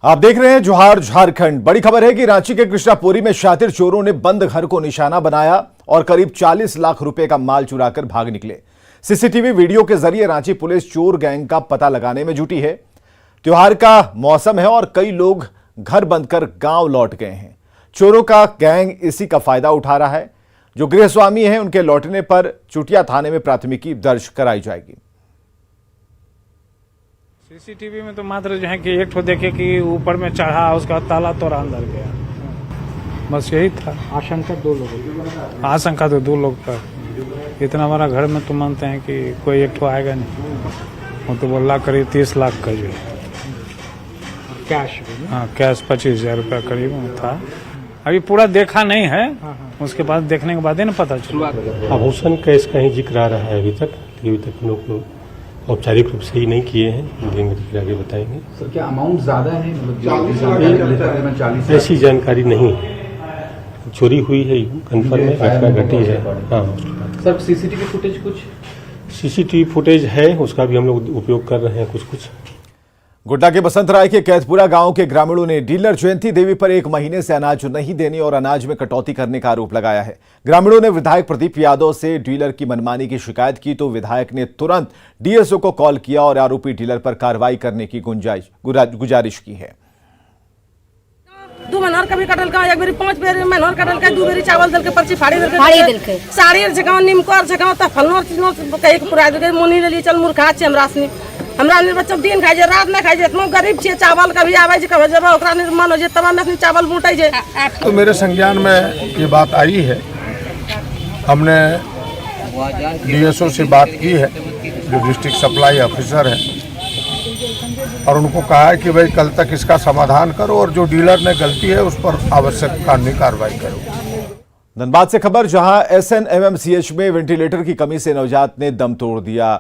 आप देख रहे हैं जोहार झारखंड। बड़ी खबर है कि रांची के कृष्णापुरी में शातिर चोरों ने बंद घर को निशाना बनाया और करीब 40 लाख रुपए का माल चुराकर भाग निकले। सीसीटीवी वीडियो के जरिए रांची पुलिस चोर गैंग का पता लगाने में जुटी है। त्योहार का मौसम है और कई लोग घर बंद कर गांव लौट गए हैं। चोरों का गैंग इसी का फायदा उठा रहा है। जो गृह स्वामी है उनके लौटने पर चुटिया थाने में प्राथमिकी दर्ज कराई जाएगी। सीसीटीवी में तो मात्र जो है कि एक ठो देखे कि ऊपर में चढ़ा, उसका ताला तोड़ा अंदर गया, बस यही था। आशंका दो लोगों आशंका तो 2 लोग का। इतना हमारा घर में तो मानते हैं कि कोई एक ठो आएगा नहीं। वो तो बोला करीब 30 लाख का जो है कैश। हाँ, कैश 25,000 रुपया करीब था। अभी पूरा देखा नहीं है, उसके बाद देखने के बाद ही ना पता चला। आभूषण केस का ही जिक्र आ रहा है अभी तक हम लोग औपचारिक रूप से ही नहीं किए हैं, देंगे तो आगे बताएंगे। सर क्या अमाउंट ज्यादा है, मतलब 40? ऐसी जानकारी नहीं है। चोरी हुई है कंफर्म है, घटना घटी है। हाँ sir, CCTV footage CCTV footage है, उसका भी हम लोग उपयोग कर रहे हैं कुछ। गोड्डा के बसंतराय के कैथपुरा गांव के ग्रामीणों ने डीलर जयंती देवी पर 1 महीने से अनाज नहीं देने और अनाज में कटौती करने का आरोप लगाया है। ग्रामीणों ने विधायक प्रदीप यादव से डीलर की मनमानी की शिकायत की तो विधायक ने तुरंत डीएसओ को कॉल किया और आरोपी डीलर पर कार्रवाई करने की गुजारिश की है। 2 मनोहर कभी कटल का, एक बेरी 5 बेरी मनोहर कटल का, 2 बेरी चावल दल के पर्ची फाड़ी दल के साड़ी जगह निमकोर जगह त फलनो चीनो कहीं के पुरा दे मोनी ले चल मूर्खा छ हमरा ने बच्चा दिन खाइ जे, रात न खाइ जे। इतना गरीब छे, चावल कभी आवे जे, कभी जब ओकरा निर्माण हो जे, तब हम चावल बूटै जे। तो मेरे संज्ञान में ये बात आई है। हमने डीएसओ से बात की है, जो डिस्ट्रिक्ट सप्लाई ऑफिसर है, और उनको कहा है कि भाई कल तक इसका समाधान करो और जो डीलर ने गलती है उस पर आवश्यक कानूनी कार्रवाई करो। धनबाद से खबर, जहां SNMMCH में वेंटिलेटर की कमी से नवजात ने दम तोड़ दिया।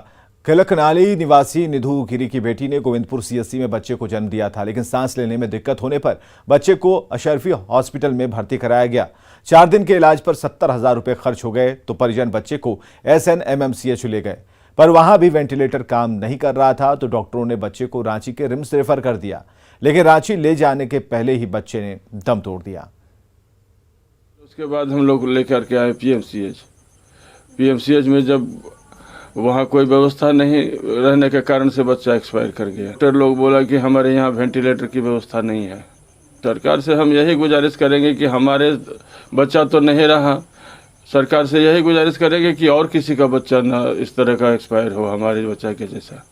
किलकनाली निवासी निधु गिरी की बेटी ने गोविंदपुर CSC में बच्चे को जन्म दिया था, लेकिन सांस लेने में दिक्कत होने पर बच्चे को अशरफी हॉस्पिटल में भर्ती कराया गया। 4 दिन के इलाज पर 70,000 रुपए खर्च हो गए तो परिजन बच्चे को SNMMCH ले गए, पर वहां भी वेंटिलेटर काम नहीं कर रहा था तो डॉक्टरों ने बच्चे को रांची के रिम्स रेफर कर दिया, लेकिन रांची ले जाने के पहले ही बच्चे ने दम तोड़ दिया। उसके बाद हम लोग लेकर के आए PMCH में, जब वहाँ कोई व्यवस्था नहीं रहने के कारण से बच्चा एक्सपायर कर गया। डॉक्टर लोग बोला कि हमारे यहाँ वेंटिलेटर की व्यवस्था नहीं है। सरकार से हम यही गुजारिश करेंगे कि हमारे बच्चा तो नहीं रहा, सरकार से यही गुजारिश करेंगे कि और किसी का बच्चा ना इस तरह का एक्सपायर हो हमारे बच्चा के जैसा।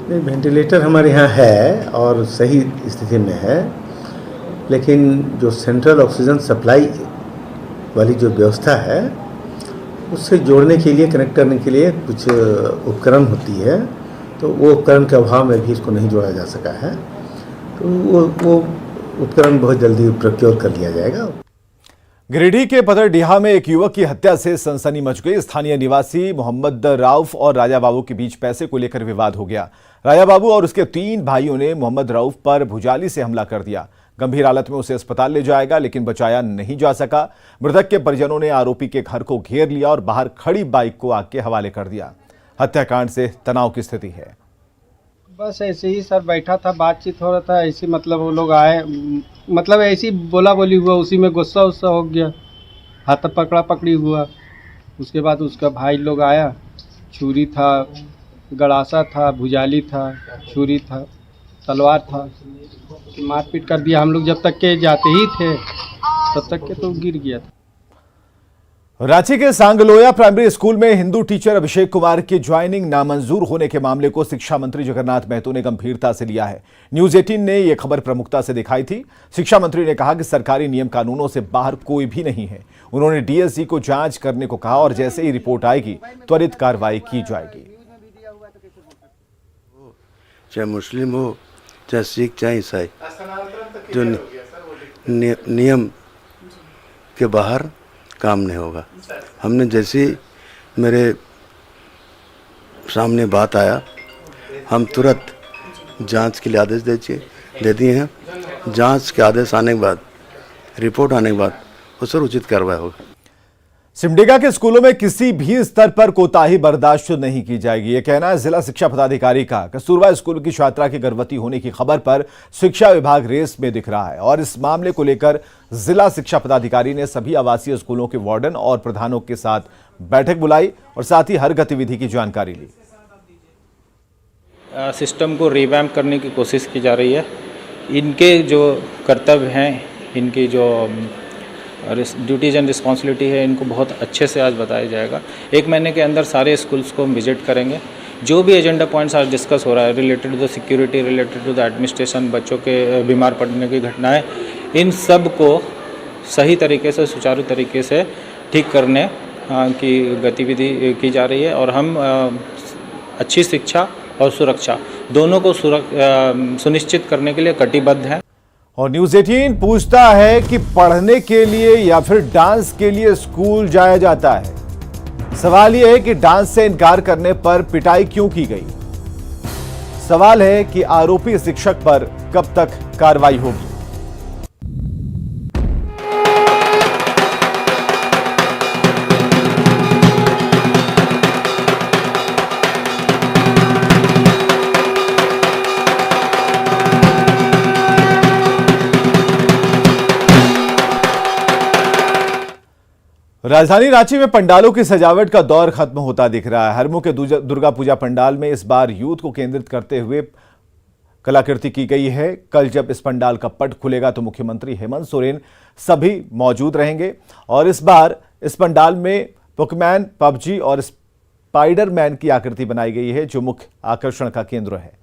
वेंटिलेटर हमारे यहाँ है और सही स्थिति में है, लेकिन जो सेंट्रल ऑक्सीजन सप्लाई वाली जो व्यवस्था है उससे जोड़ने के लिए, कनेक्ट करने के लिए कुछ उपकरण होती है, तो वो उपकरण के अभाव में भी इसको नहीं जोड़ा जा सका है। तो वो उपकरण बहुत जल्दी प्रोक्योर कर लिया जाएगा। गिरिडीह के पथरडीहा में एक युवक की हत्या से सनसनी मच गई। स्थानीय निवासी मोहम्मद रऊफ और राजा बाबू के बीच पैसे को लेकर विवाद हो गया। राजा बाबू और उसके 3 भाइयों ने मोहम्मद रऊफ पर भुजाली से हमला कर दिया। गंभीर हालत में उसे अस्पताल ले जाया गया, लेकिन बचाया नहीं जा सका। मृतक के परिजनों ने आरोपी के घर को घेर लिया और बाहर खड़ी बाइक को आग के हवाले कर दिया। हत्याकांड से तनाव की स्थिति है। बस ऐसे ही सर बैठा था, बातचीत हो रहा था, ऐसी मतलब वो लोग आए, मतलब ऐसी बोला बोली हुआ, उसी में गुस्सा हो गया, हाथ पकड़ा पकड़ी हुआ। उसके बाद उसका भाई लोग आया, छुरी था, गड़ासा था, भुजाली था, छुरी था, तलवार था, मारपीट कर दिया। हम लोग जब तक के जाते ही थे तब तक के तो गिर गया था। रांची के सांगलोया प्राइमरी स्कूल में हिंदू टीचर अभिषेक कुमार की ज्वाइनिंग नामंजूर होने के मामले को शिक्षा मंत्री जगन्नाथ महतो ने गंभीरता से लिया है। न्यूज 18 ने यह खबर प्रमुखता से दिखाई थी। शिक्षा मंत्री ने कहा कि सरकारी नियम कानूनों से बाहर कोई भी नहीं है। उन्होंने डीएससी को जांच करने को कहा और जैसे ही रिपोर्ट आएगी त्वरित कार्रवाई की जाएगी। चाहे मुस्लिम हो, चाहे सिख, चाहे ईसाई, जो नियम के बाहर काम नहीं होगा। हमने जैसे मेरे सामने बात आया, हम तुरंत जांच के लिए आदेश दे दिए हैं। जांच के आदेश आने के बाद, रिपोर्ट आने के बाद उस पर उचित कार्रवाई होगी। सिमडेगा के स्कूलों में किसी भी स्तर पर कोताही बर्दाश्त नहीं की जाएगी, यह कहना है जिला शिक्षा पदाधिकारी का। कस्तूरबा स्कूल की छात्रा की गर्भवती होने की खबर पर शिक्षा विभाग रेस में दिख रहा है और इस मामले को लेकर जिला शिक्षा पदाधिकारी ने सभी आवासीय स्कूलों के वार्डन और प्रधानों के साथ बैठक बुलाई और साथ ही हर गतिविधि की जानकारी ली। सिस्टम को रिवैम्प करने की कोशिश की जा रही है। इनके जो कर्तव्य हैं, इनकी जो ड्यूटीज एंड रिस्पॉन्सिबिलिटी है, इनको बहुत अच्छे से आज बताया जाएगा। 1 महीने के अंदर सारे स्कूल्स को हम विजिट करेंगे। जो भी एजेंडा पॉइंट्स आज डिस्कस हो रहा है related to the security, related to the administration, बच्चों के बीमार पड़ने की घटनाएं, इन सब को सही तरीके से, सुचारू तरीके से ठीक करने की गतिविधि की जा रही है और हम अच्छी शिक्षा और सुरक्षा दोनों को सुनिश्चित करने के लिए कटिबद्ध हैं। और न्यूज़ 18 पूछता है कि पढ़ने के लिए या फिर डांस के लिए स्कूल जाया जाता है। सवाल यह है कि डांस से इनकार करने पर पिटाई क्यों की गई। सवाल है कि आरोपी शिक्षक पर कब तक कार्रवाई होगी। राजधानी रांची में पंडालों की सजावट का दौर खत्म होता दिख रहा है। हरमू के दुर्गा पूजा पंडाल में इस बार यूथ को केंद्रित करते हुए कलाकृति की गई है। कल जब इस पंडाल का पट खुलेगा तो मुख्यमंत्री हेमंत सोरेन सभी मौजूद रहेंगे और इस बार इस पंडाल में पोकेमॉन, पबजी और स्पाइडरमैन की आकृति बनाई गई है जो मुख्य आकर्षण का केंद्र है।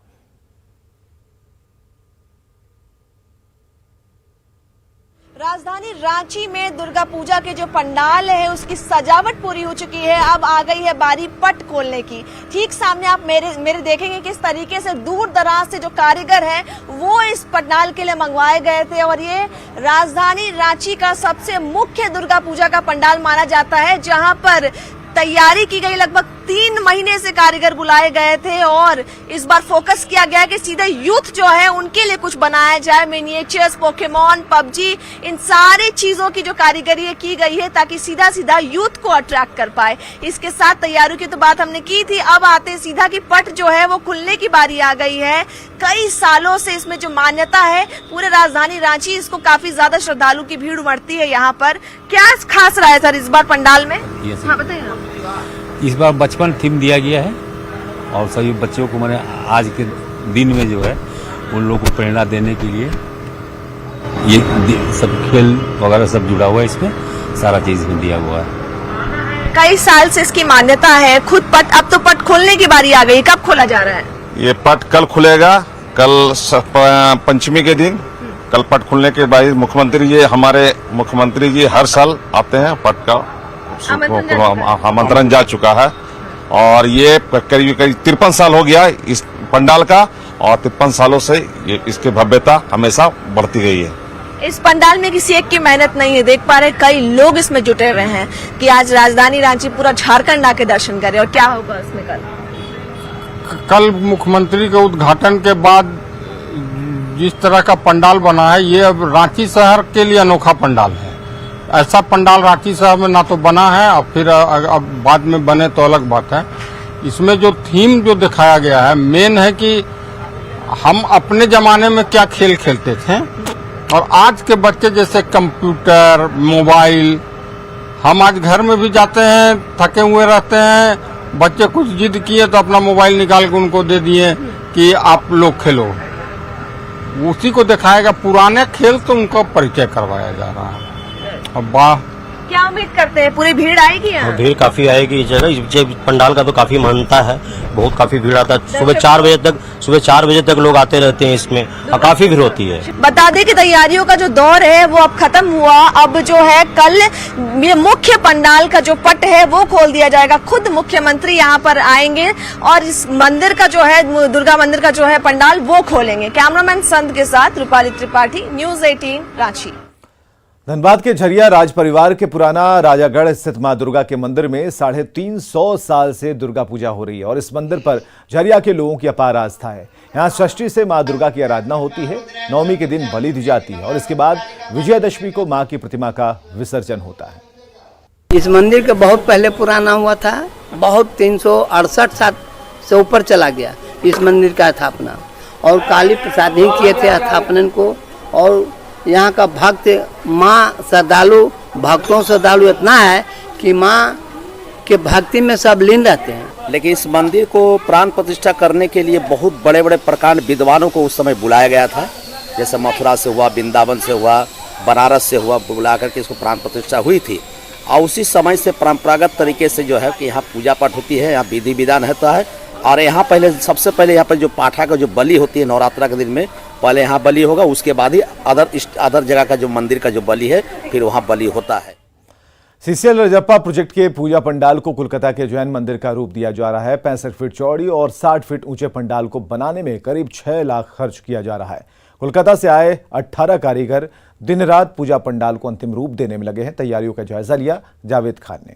राजधानी रांची में दुर्गा पूजा के जो पंडाल है उसकी सजावट पूरी हो चुकी है। अब आ गई है बारी पट खोलने की। ठीक सामने आप मेरे देखेंगे किस तरीके से दूर दराज से जो कारीगर हैं वो इस पंडाल के लिए मंगवाए गए थे और ये राजधानी रांची का सबसे मुख्य दुर्गा पूजा का पंडाल माना जाता है, जहां पर तैयारी की गई। लगभग 3 महीने से कारीगर बुलाए गए थे और इस बार फोकस किया गया कि सीधे यूथ जो है उनके लिए कुछ बनाया जाए। मिनिएचर्स, पोकेमॉन, पबजी, इन सारी चीजों की जो कारीगरी की गई है ताकि सीधा सीधा यूथ को अट्रैक्ट कर पाए। इसके साथ तैयारियों की तो बात हमने की थी, अब आते सीधा की पट जो है वो खुलने की बारी आ गई है। कई सालों से इसमें जो मान्यता है, पूरे राजधानी रांची इसको काफी ज्यादा श्रद्धालु की भीड़ उमड़ती है यहाँ पर। क्या खास रहा है सर इस बार पंडाल में? हाँ बताइए ना। इस बार बचपन थीम दिया गया है और सभी बच्चों को मैंने आज के दिन में जो है उन लोगों को प्रेरणा देने के लिए ये सब खेल वगैरह सब जुड़ा हुआ है, इसमें सारा चीज में दिया हुआ है। कई साल से इसकी मान्यता है। खुद पट, अब तो पट खोलने की बारी आ गई। कब खोला जा रहा है? ये पट कल खुलेगा, कल पंचमी के दिन कल पट खुलने के बाद मुख्यमंत्री जी, हमारे मुख्यमंत्री जी हर साल आते हैं। पट का आमंत्रण जा चुका है और ये करीब 53 साल हो गया इस पंडाल का और 53 सालों से ये इसकी भव्यता हमेशा बढ़ती गई है। इस पंडाल में किसी एक की मेहनत नहीं है। देख पा रहे कई लोग इसमें जुटे हुए हैं कि आज राजधानी रांची पूरा झारखंड आके दर्शन करे। और क्या होगा इसमें कल मुख्यमंत्री के उद्घाटन के बाद जिस तरह का पंडाल बना है, ये अब रांची शहर के लिए अनोखा पंडाल है। ऐसा पंडाल रांची शहर में ना तो बना है और फिर अब बाद में बने तो अलग बात है। इसमें जो थीम जो दिखाया गया है, मेन है कि हम अपने जमाने में क्या खेल खेलते थे और आज के बच्चे जैसे कंप्यूटर, मोबाइल। हम आज घर में भी जाते हैं, थके हुए रहते हैं, बच्चे कुछ जिद किए तो अपना मोबाइल निकाल के उनको दे दिए कि आप लोग खेलो। उसी को दिखाएगा। पुराने खेल तो उनको परिचय करवाया जा रहा है। अब वाह, क्या उम्मीद करते हैं? पूरी भीड़ आएगी यहाँ? भीड़ काफी आएगी इस जगह। पंडाल का तो काफी मान्यता है, बहुत काफी भीड़ आता है। सुबह 4 बजे तक लोग आते रहते हैं इसमें और काफी भीड़ होती है। बता दें कि तैयारियों का जो दौर है वो अब खत्म हुआ। अब जो है कल मुख्य पंडाल का जो पट है वो खोल दिया जाएगा। खुद मुख्यमंत्री यहाँ पर आएंगे और इस मंदिर का जो है, दुर्गा मंदिर का जो है पंडाल वो खोलेंगे। कैमरामैन संत के साथ रूपाली त्रिपाठी, न्यूज़ 18 रांची। धनबाद के झरिया राज परिवार के पुराना राजागढ़ स्थित मां दुर्गा के मंदिर में 350 साल से दुर्गा पूजा हो रही है और इस मंदिर पर झरिया के लोगों की अपार आस्था है। यहाँ षष्ठी से मां दुर्गा की आराधना होती है, नवमी के दिन बलि दी जाती है और इसके बाद विजयदशमी को मां की प्रतिमा का विसर्जन होता है। इस मंदिर का बहुत पहले पुराना हुआ था, बहुत 368 साल से ऊपर चला गया इस मंदिर का स्थापना, और काली प्रसाद ही किए थे स्थापना को। और यहाँ का भक्त माँ श्रद्धालु, भक्तों श्रद्धालु इतना है कि माँ के भक्ति में सब लीन रहते हैं। लेकिन इस मंदिर को प्राण प्रतिष्ठा करने के लिए बहुत बड़े बड़े प्रकांड विद्वानों को उस समय बुलाया गया था, जैसे मथुरा से हुआ, वृंदावन से हुआ, बनारस से हुआ, बुला करके इसको प्राण प्रतिष्ठा हुई थी। और उसी समय से परंपरागत तरीके से जो है कि यहाँ पूजा पाठ होती है, यहाँ विधि विधान रहता है। और यहाँ पहले सबसे पहले यहाँ पर जो पाठा का जो बलि होती है नवरात्रा के दिन में, पहले यहाँ बलि होगा, उसके बाद ही अदर जगह का जो मंदिर का जो बलि है फिर वहाँ बलि होता है। सीसीएल रजप्पा प्रोजेक्ट के पूजा पंडाल को कोलकाता के जैन मंदिर का रूप दिया जा रहा है। 65 फीट चौड़ी और 60 फीट ऊंचे पंडाल को बनाने में करीब 6 लाख खर्च किया जा रहा है। कोलकाता से आए 18 कारीगर दिन रात पूजा पंडाल को अंतिम रूप देने में लगे हैं। तैयारियों का जायजा लिया जावेद खान ने।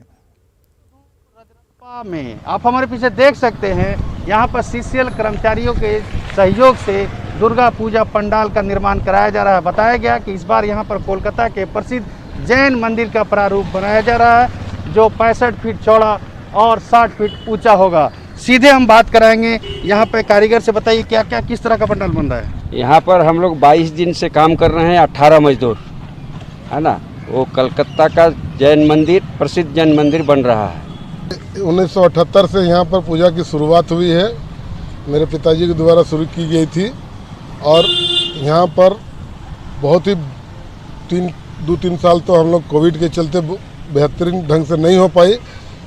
में आप हमारे पीछे देख सकते हैं, यहाँ पर सीसीएल कर्मचारियों के सहयोग से दुर्गा पूजा पंडाल का निर्माण कराया जा रहा है। बताया गया कि इस बार यहाँ पर कोलकाता के प्रसिद्ध जैन मंदिर का प्रारूप बनाया जा रहा है, जो 65 फीट चौड़ा और 60 फीट ऊंचा होगा। सीधे हम बात कराएंगे यहाँ पे कारीगर से। बताइए क्या क्या किस तरह का पंडाल बन रहा है? यहाँ पर हम लोग 22 दिन से काम कर रहे हैं, 18 मजदूर है ना। वो कलकत्ता का जैन मंदिर, प्रसिद्ध जैन मंदिर बन रहा है। 1978 से यहाँ पर पूजा की शुरुआत हुई है, मेरे पिताजी के द्वारा शुरू की गई थी। और यहाँ पर बहुत ही 2-3 साल तो हम लोग कोविड के चलते बेहतरीन ढंग से नहीं हो पाई।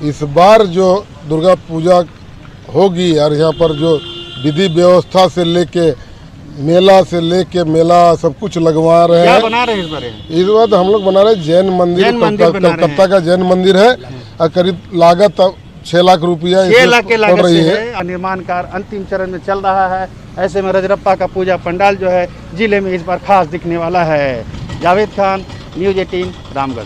इस बार जो दुर्गा पूजा होगी और यहाँ पर जो विधि व्यवस्था से लेके मेला सब कुछ लगवा रहे हैं। क्या बना रहे हैं इस बार हम लोग बना रहे हैं जैन मंदिर, कलकत्ता का जैन मंदिर है और करीब लागत 6 लाख रुपया 6 लाख के लागत से है। निर्माण कार्य अंतिम चरण में चल रहा है। ऐसे में रजरप्पा का पूजा पंडाल जो है जिले में इस बार खास दिखने वाला है। जावेद खान, न्यूज़ 18, रामगढ़।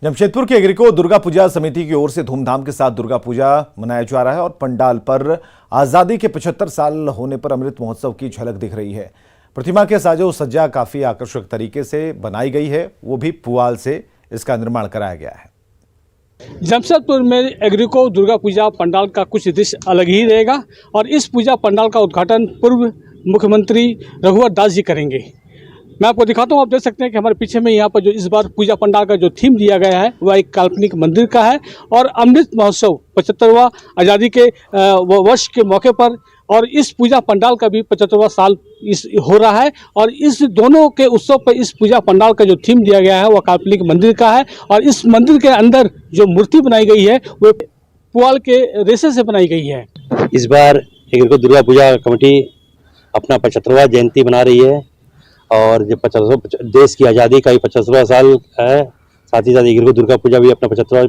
जमशेदपुर के एग्रीको दुर्गा पूजा समिति की ओर से धूमधाम के साथ दुर्गा पूजा मनाया जा रहा है और पंडाल पर आज़ादी के 75 साल होने पर अमृत महोत्सव की झलक दिख रही है। प्रतिमा के साजो सज्जा काफी आकर्षक तरीके से बनाई गई है, वो भी पुआल से इसका निर्माण कराया गया है। जमशेदपुर में एग्रीको दुर्गा पूजा पंडाल का कुछ दृश्य अलग ही रहेगा और इस पूजा पंडाल का उद्घाटन पूर्व मुख्यमंत्री रघुवर दास जी करेंगे। मैं आपको दिखाता हूँ, आप देख सकते हैं कि हमारे पीछे में यहाँ पर जो इस बार पूजा पंडाल का जो थीम दिया गया है वह एक काल्पनिक मंदिर का है और अमृत महोत्सव 75वां आज़ादी के वर्ष के मौके पर और इस पूजा पंडाल का भी 75वां साल हो रहा है और इस दोनों के उत्सव पर इस पूजा पंडाल का जो थीम दिया गया है वह काल्पनिक मंदिर का है और इस मंदिर के अंदर जो मूर्ति बनाई गई है वो पुआल के रेशे से बनाई गई है। इस बार एग्रीको दुर्गा पूजा कमेटी अपना 75वां जयंती मना रही है और जो 75 देश की आज़ादी का ही 75वां साल है, साथ ही साथ एग्रीको दुर्गा पूजा भी अपना 75वां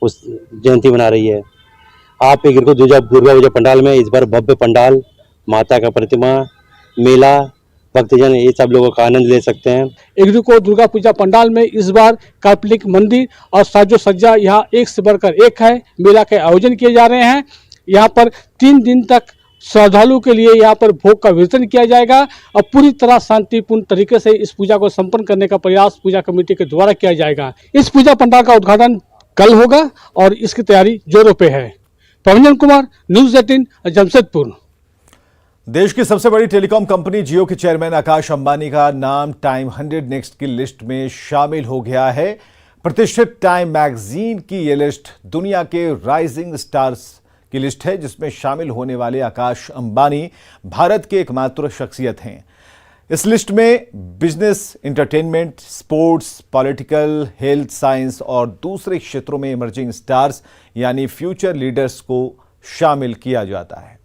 उस जयंती मना रही है। आप एग्रीको दुर्गा पूजा पंडाल में इस बार भव्य पंडाल, माता का प्रतिमा, मेला, भक्तजन ये सब लोगों का आनंद ले सकते हैं। एग्रीको दुर्गा पूजा पंडाल में इस बार काल्पनिक मंदिर और साजो सज्जा यहाँ एक से बढ़कर एक है। मेला के आयोजन किए जा रहे हैं। यहाँ पर 3 दिन तक श्रद्धालु के लिए यहाँ पर भोग का वितरण किया जाएगा और पूरी तरह शांतिपूर्ण तरीके से इस पूजा को संपन्न करने का प्रयास पूजा कमेटी के द्वारा किया जाएगा। इस पूजा पंडाल का उद्घाटन कल होगा और इसकी तैयारी जोरों पे है। प्रभंजन कुमार, न्यूज़ 18, जमशेदपुर। देश की सबसे बड़ी टेलीकॉम कंपनी जियो के चेयरमैन आकाश अंबानी का नाम टाइम 100 नेक्स्ट की लिस्ट में शामिल हो गया है। प्रतिष्ठित टाइम मैगजीन की ये लिस्ट दुनिया के राइजिंग स्टार्स की लिस्ट है, जिसमें शामिल होने वाले आकाश अंबानी भारत के एकमात्र शख्सियत हैं। इस लिस्ट में business, entertainment, sports, political, health, science और दूसरे क्षेत्रों में इमर्जिंग स्टार्स यानी फ्यूचर लीडर्स को शामिल किया जाता है।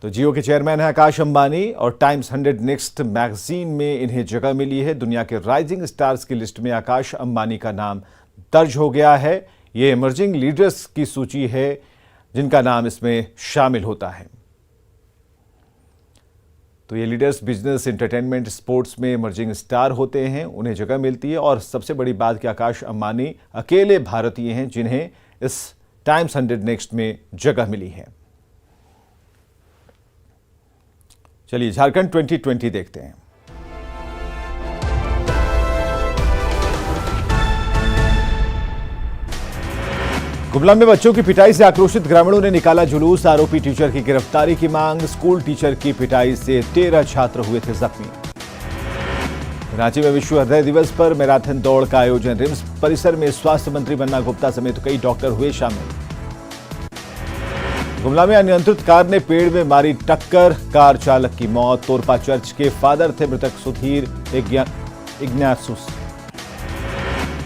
तो जियो के चेयरमैन है आकाश अंबानी और टाइम्स 100 नेक्स्ट मैगजीन में इन्हें जगह मिली है। दुनिया के राइजिंग स्टार्स की लिस्ट में आकाश अंबानी का नाम दर्ज हो गया है। ये इमर्जिंग लीडर्स की सूची है जिनका नाम इसमें शामिल होता है। तो ये लीडर्स बिजनेस, एंटरटेनमेंट, स्पोर्ट्स में इमर्जिंग स्टार होते हैं, उन्हें जगह मिलती है। और सबसे बड़ी बात कि आकाश अंबानी अकेले भारतीय हैं जिन्हें इस टाइम्स 100 नेक्स्ट में जगह मिली है। चलिए झारखंड 2020 देखते हैं। गुमला में बच्चों की पिटाई से आक्रोशित ग्रामीणों ने निकाला जुलूस। आरोपी टीचर की गिरफ्तारी की मांग। स्कूल टीचर की पिटाई से 13 छात्र हुए थे जख्मी। रांची में विश्व हृदय दिवस पर मैराथन दौड़ का आयोजन। रिम्स परिसर में स्वास्थ्य मंत्री बन्ना गुप्ता समेत कई डॉक्टर हुए शामिल। गुमला में अनियंत्रित कार ने पेड़ में मारी टक्कर, कार चालक की मौत। तोरपा चर्च के फादर थे मृतक सुधीर इग्नासुस।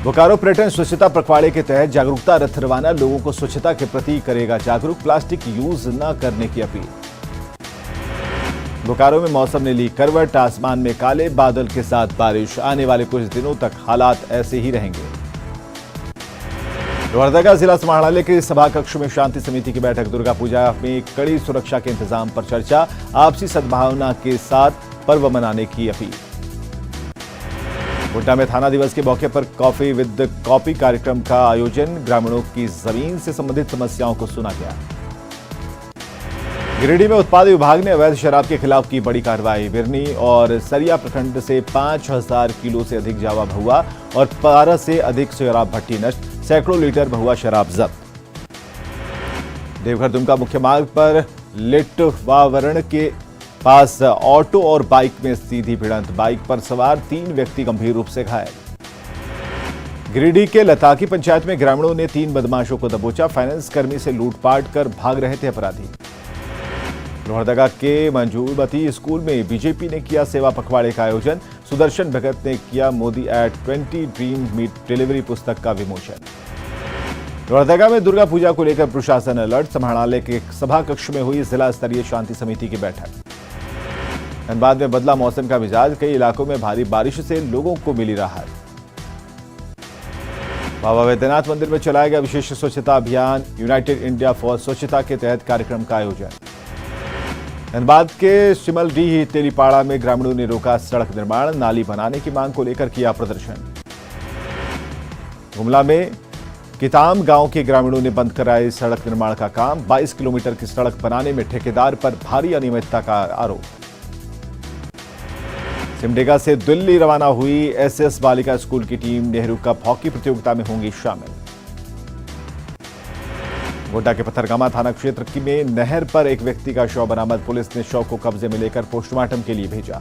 बोकारो पर्यटन स्वच्छता पखवाड़े के तहत जागरूकता रथ रवाना। लोगों को स्वच्छता के प्रति करेगा जागरूक। प्लास्टिक यूज न करने की अपील। बोकारो में मौसम ने ली करवट। आसमान में काले बादल के साथ बारिश। आने वाले कुछ दिनों तक हालात ऐसे ही रहेंगे। लोहरदगा जिला समाहरणालय के सभा कक्ष में शांति समिति की बैठक। दुर्गा पूजा में कड़ी सुरक्षा के इंतजाम पर चर्चा। आपसी सद्भावना के साथ पर्व मनाने की अपील। गोड्डा में थाना दिवस के मौके पर कॉफी विद कॉपी कार्यक्रम का आयोजन। ग्रामीणों की जमीन से संबंधित समस्याओं को सुना गया। गिरिडीह में उत्पाद विभाग ने अवैध शराब के खिलाफ की बड़ी कार्रवाई। बिरनी और सरिया प्रखंड से 5000 किलो से अधिक जावा भहुआ और 12 से अधिक शराब भट्टी नष्ट। सैकड़ों लीटर भहुआ शराब जब्त। देवघर दुमका मुख्य मार्ग पर लिटवावरण के पास ऑटो और बाइक में सीधी भिड़ंत। बाइक पर सवार 3 व्यक्ति गंभीर रूप से घायल। गिरिडीह के लताकी पंचायत में ग्रामीणों ने 3 बदमाशों को दबोचा। फाइनेंस कर्मी से लूटपाट कर भाग रहे थे अपराधी। लोहरदगा के मंजूरमती स्कूल में बीजेपी ने किया सेवा पखवाड़े का आयोजन। सुदर्शन भगत ने किया Modi at 20 dream meet delivery पुस्तक का विमोचन। लोहरदगा में दुर्गा पूजा को लेकर प्रशासन अलर्ट। समाहरणालय के सभा कक्ष में हुई जिला स्तरीय शांति समिति की बैठक। धनबाद में बदला मौसम का मिजाज। कई इलाकों में भारी बारिश से लोगों को मिली राहत। बाबा वैद्यनाथ मंदिर में चलाया गया विशेष स्वच्छता अभियान। यूनाइटेड इंडिया फॉर स्वच्छता के तहत कार्यक्रम का आयोजन। धनबाद के सिमलडीह तेलीपाड़ा में ग्रामीणों ने रोका सड़क निर्माण। नाली बनाने की मांग को लेकर किया प्रदर्शन। गुमला में किताम गांव के ग्रामीणों ने बंद कराई सड़क निर्माण का काम। 22 किलोमीटर की सड़क बनाने में ठेकेदार पर भारी अनियमितता का आरोप। सिमडेगा से दिल्ली रवाना हुई एसएस बालिका स्कूल की टीम नेहरू कप हॉकी प्रतियोगिता में होंगी शामिल। गोड्डा के पत्थरगामा थाना क्षेत्र में नहर पर एक व्यक्ति का शव बरामद। पुलिस ने शव को कब्जे में लेकर पोस्टमार्टम के लिए भेजा।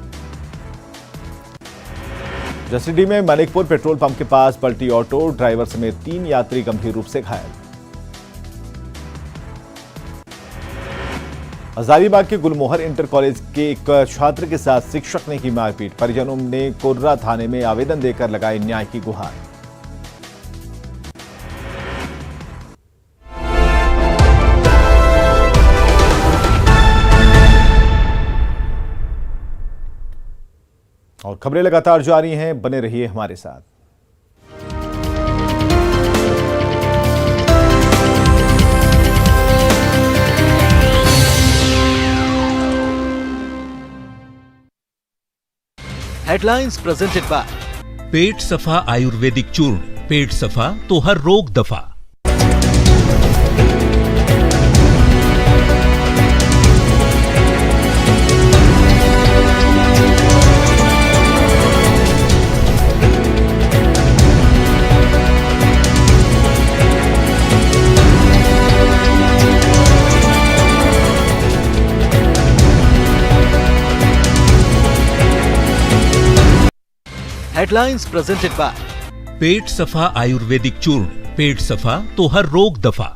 जसीडीह में मलिकपुर पेट्रोल पंप के पास पलटी ऑटो। ड्राइवर समेत 3 यात्री गंभीर रूप से घायल। हजारीबाग के गुलमोहर इंटर कॉलेज के एक छात्र के साथ शिक्षक ने की मारपीट। परिजनों ने कोर्रा थाने में आवेदन देकर लगाई न्याय की गुहार। और खबरें लगातार जारी हैं, बने रहिए हमारे साथ। हेडलाइंस प्रेजेंटेड बाय पेट सफा आयुर्वेदिक चूर्ण। पेट सफा तो हर रोग दफा। हेडलाइंस प्रेजेंटेड बाय पेट सफा आयुर्वेदिक चूर्ण। पेट सफा तो हर रोग दफा।